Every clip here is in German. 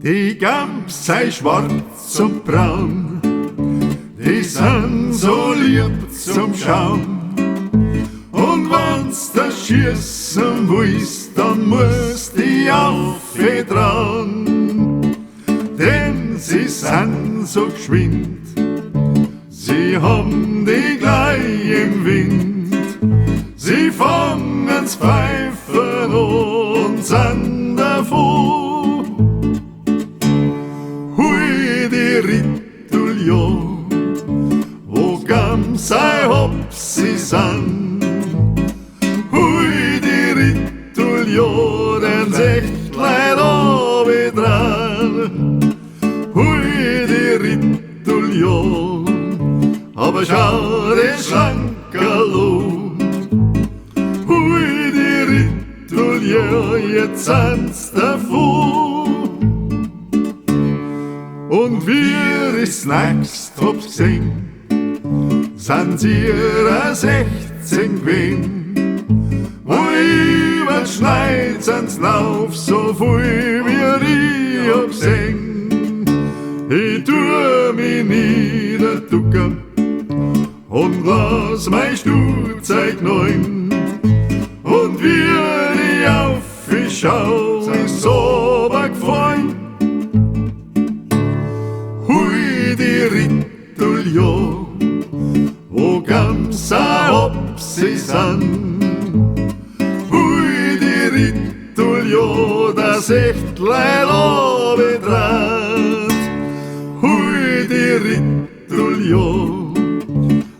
Die Gams sei schwarz und braun, die sind so lieb zum Schauen. Und wenn's das schießen willst, dann musst die aufgetrauen. Denn sie sind so geschwind, sie haben die gleich im Wind. Sie fangen's Pfeifen und sind davon. Hui, die Ritulio, wo Gams sei Hops sie sind. Hui, die Ritulio, den Sechtlein oben dran. Hui, die Ritulio, aber schau, die Schlankerlo. Hui, die Ritulio, jetzt sind's davon. Und wir ist nächst hab's gesehen, sind ihrer 16 gewesen. Wo über Schneid sind's lauf, so viel wie ich hab gesehen. Ich tu mich niederducken und lass mein Stuhlzeug neun. Und wie ich auf ich schau, ist so gefallen. Hui, die Ritulio, wo Gams Hops sie sind. Hui, die Ritulio, das Echtlein obendran. Hui, die Ritulio,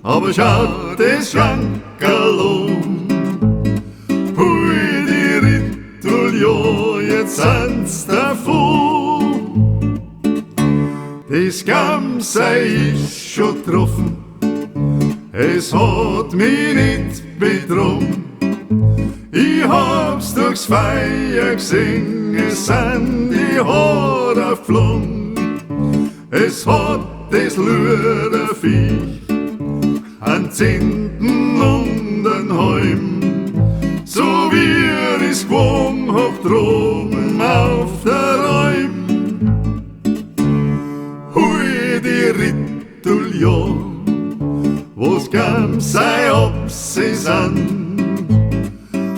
aber schau, das Schlankerlo. Hui, die Ritulio, jetzt sind's davon. Das Gams sei ich schon getroffen, es hat mich nicht betrogen. Ich hab's durchs Feuer gesehen, es sind die Haare geflogen. Es hat das Lüderviech an Zinten und an Heim, so wie ich's gewohnt hab droben auf der Räum. Hui, die Ritulio, wo's Gams sei Hops sie sind.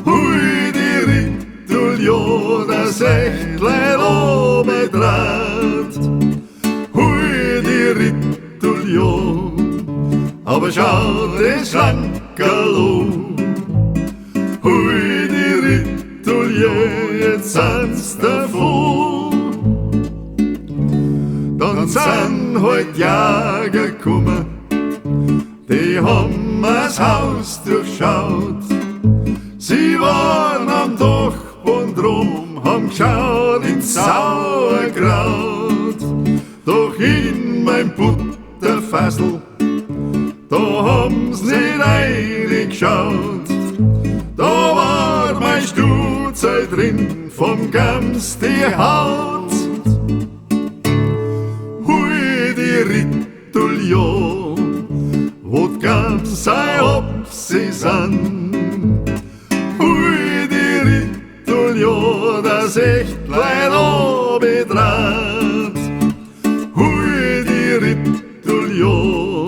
Hui, die Ritulio, das Echtlein obendran. Hui, die Ritulio, aber schau, das Schlankerlo. Hui, die Ritulio, jetzt sind's davon. Dann sind heut Jäger gekommen, die haben das Haus durchschaut. Sie waren am Dach und drum, haben geschaut ins Sauerkraut. Doch in mein Butterfassel, da haben's nicht reingeschaut. Da war mein Stuhlzeug drin, vom Gams die Haut. Hui, die Ritulio, wo die Gams sei Hops sie sind. Hui, die Ritulio, das Echtlein obendran. Hui, die Ritulio,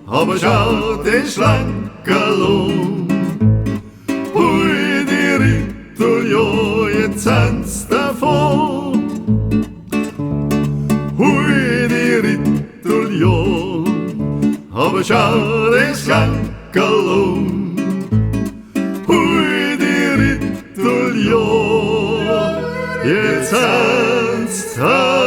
aber schau, das Schlankerlo. Hui, die Ritulio, jetzt sind's davon. Hui, die Ritulio, aber schau, das Schlankerlo. Hui, die Ritulio, jetzt sind's davon.